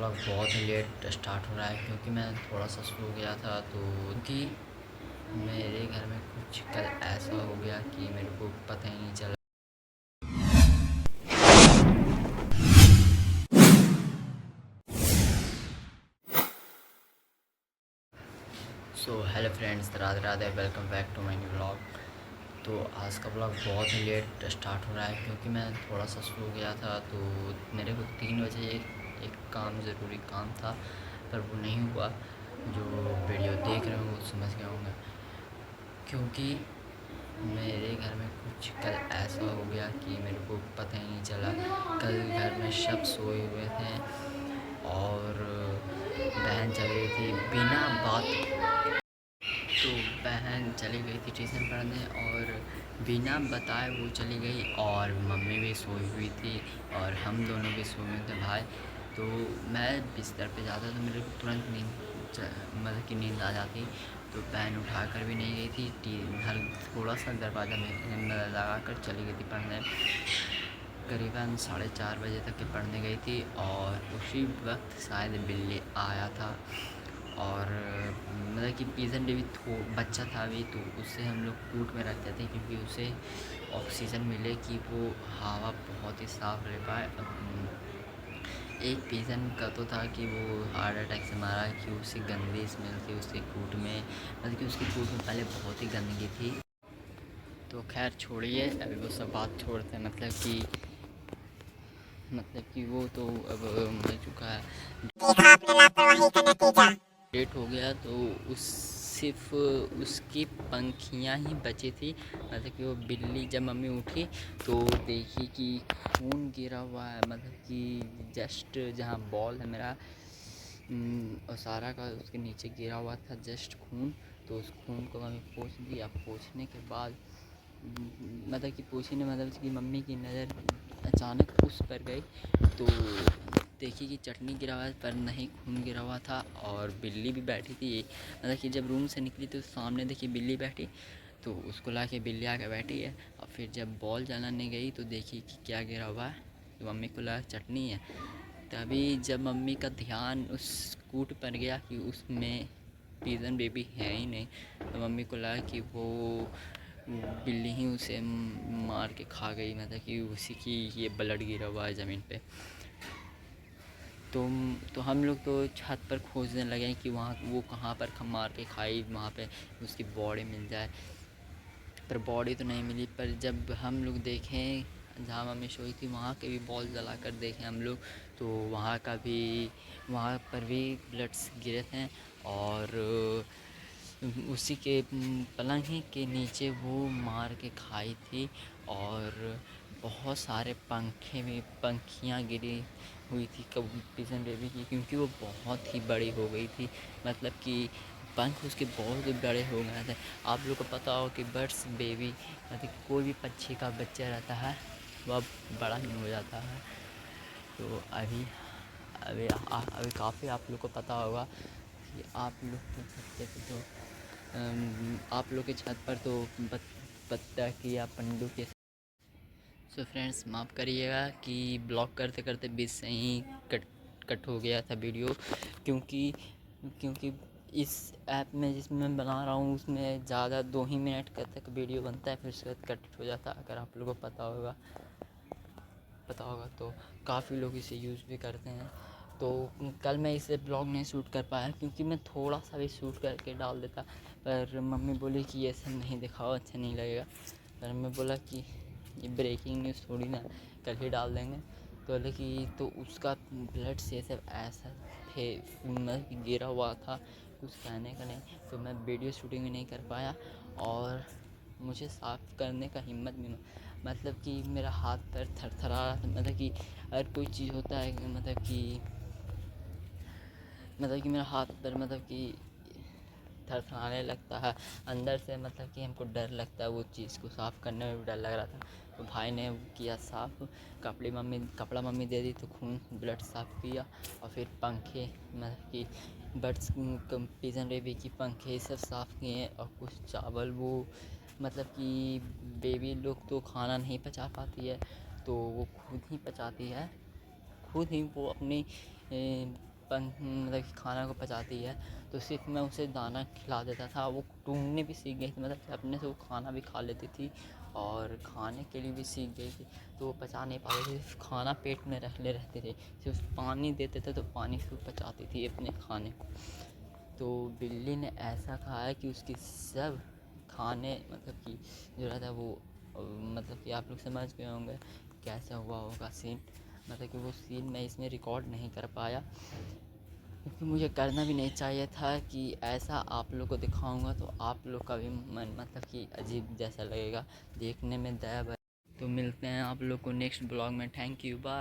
Blog बहुत ही let start हो रहा है क्योंकि मैं थोड़ा सा सो गया था। तो कि मेरे घर में कुछ कल ऐसा हो गया कि मेरे को पता ही नहीं चला। So hello friends, Radhe Radhe, welcome back to my new blog. तो आज का ब्लॉग बहुत ही लेट स्टार्ट हो रहा है क्योंकि मैं थोड़ा सा सो गया था। तो मेरे को 3 बजे एक ज़रूरी काम था, पर वो नहीं हुआ। जो वीडियो देख रहे हो वो समझ गए होंगे क्योंकि मेरे घर में कुछ कल ऐसा हो गया कि मेरे को पता ही नहीं चला। कल घर में सब सोए हुए थे और बहन चल गई थी बिना बात। तो बहन चली गई थी ट्यूशन पढ़ने और बिना बताए वो चली गई, और मम्मी भी सोई हुई थी और हम दोनों भी सोए हुए थे भाई। तो मैं बिस्तर पे जाता तो मेरे को तुरंत मतलब कि नींद आ जाती। तो बहन उठा कर भी नहीं गई थी, थोड़ा सा दरवाज़ा में लगा कर चली गई थी पढ़ने। करीबन 4:30 बजे तक के पढ़ने गई थी और उसी वक्त शायद बिल्ली आया था। और मतलब कि पीजन भी बच्चा था अभी, तो उससे हम लोग कूट में रखते थे क्योंकि उसे ऑक्सीजन मिले कि वो हवा बहुत ही साफ़ ले पाए। एक पीजन का तो था कि वो हार्ट अटैक से मारा कि उससे गंदी स्मेल थी उसके कूट में, मतलब कि उसकी कूट में पहले बहुत ही गंदगी थी। तो खैर छोड़िए, अभी वो सब बात छोड़ते हैं। मतलब कि वो तो अब मर चुका है, देखा आपने लापरवाही का नतीजा। डेट हो गया तो उस सिर्फ उसकी पंखियाँ ही बची थी। मतलब कि वो बिल्ली जब मम्मी उठी तो देखी कि खून गिरा हुआ है, मतलब कि जस्ट जहाँ बॉल है मेरा और सारा का उसके नीचे गिरा हुआ था जस्ट खून। तो उस खून को मम्मी पोंछ दिया। पोंछने के बाद मतलब कि पोंछने मतलब कि मम्मी की नज़र अचानक उस पर गई तो देखी कि चटनी गिरा हुआ पर नहीं खून गिरा हुआ था, और बिल्ली भी बैठी थी। मतलब कि जब रूम से निकली तो सामने देखी बिल्ली बैठी, तो उसको ला के बिल्ली आके बैठी है। और फिर जब बॉल जलाने गई तो देखी कि क्या गिरा हुआ है, तो मम्मी को लगा चटनी है। तभी जब मम्मी का ध्यान उस कूट पर गया कि उसमें पीजन बेबी है ही नहीं, तो मम्मी को लगा कि वो बिल्ली ही उसे मार के खा गई, मतलब कि उसी की ये ब्लड गिरा हुआ है ज़मीन पे। तो हम लोग तो छत पर खोजने लगे कि वहाँ वो कहाँ पर मार के खाई, वहाँ पे उसकी बॉडी मिल जाए। पर बॉडी तो नहीं मिली। पर जब हम लोग देखें जहाँ मम्मी सोई थी वहाँ के भी बॉल जला कर देखें हम लोग, तो वहाँ पर भी ब्लड्स गिरे थे। और उसी के पलंग ही के नीचे वो मार के खाई थी। और बहुत सारे पंखियाँ गिरी हुई थी पिजन बेबी की, क्योंकि वो बहुत ही बड़ी हो गई थी। मतलब कि पंख उसके बहुत ही बड़े हो गए थे। आप लोग को पता हो कि बर्ड्स बेबी मतलब कोई भी पक्षी का बच्चा रहता है वह बड़ा ही हो जाता है। तो अभी काफ़ी आप लोग को पता होगा कि आप लोग के छत पे तो आप लोग के छत पर तो बत्तख या पंडू के। सो फ्रेंड्स, माफ़ करिएगा कि ब्लॉग करते करते बीच से ही कट हो गया था वीडियो, क्योंकि इस ऐप में जिसमें मैं बना रहा हूँ उसमें ज़्यादा 2 ही मिनट का तक वीडियो बनता है, फिर उसके बाद कट हो जाता है। अगर आप लोगों को पता होगा तो काफ़ी लोग इसे यूज़ भी करते हैं। तो कल मैं इसे ब्लॉग नहीं शूट कर पाया क्योंकि मैं थोड़ा सा भी शूट करके डाल देता, पर मम्मी बोली कि ये सब नहीं दिखाओ, अच्छा नहीं लगेगा। पर मैं बोला कि ये ब्रेकिंग न्यूज़ थोड़ी ना, कल ही डाल देंगे। तो बोले कि तो उसका ब्लड से सब ऐसा मतलब कि गिरा हुआ था, कुछ कहने का नहीं। तो मैं वीडियो शूटिंग भी नहीं कर पाया और मुझे साफ़ करने का हिम्मत भी, मतलब कि मेरा हाथ पैर थरथरा रहा था। मतलब कि अगर कोई चीज़ होता है मतलब कि मेरा हाथ पैर मतलब कि थरथराने लगता है अंदर से, मतलब कि हमको डर लगता है। वो चीज़ को साफ़ करने में भी डर लग रहा था। तो भाई ने किया साफ़, कपड़ा मम्मी दे दी तो खून ब्लड साफ़ किया। और फिर पंखे मतलब कि बर्ड्स पिजन बेबी की पंखे सब साफ़ किए। और कुछ चावल वो मतलब कि बेबी लोग तो खाना नहीं पचा पाती है, तो वो खुद ही पचाती है। खुद ही वो अपनी मतलब कि खाना को पचाती है, तो सिर्फ मैं उसे दाना खिला देता था। वो टूंगने भी सीख गई थी, मतलब कि अपने से वो खाना भी खा लेती थी और खाने के लिए भी सीख गई थी। तो वो पचा नहीं पाती थी, सिर्फ खाना पेट में रखले रहते थे। सिर्फ पानी देते थे तो पानी से वो पचाती थी अपने खाने को। तो बिल्ली ने ऐसा कहा है कि उसकी सब खाने मतलब कि जो रहता है वो मतलब कि आप लोग समझ गए होंगे कैसा हुआ होगा सीन। मतलब कि वो सीन मैं इसमें रिकॉर्ड नहीं कर पाया, क्योंकि मुझे करना भी नहीं चाहिए था कि ऐसा आप लोग को दिखाऊंगा तो आप लोग का भी मन मतलब कि अजीब जैसा लगेगा, देखने में दया भर। तो मिलते हैं आप लोग को नेक्स्ट ब्लॉग में। Thank you, bye.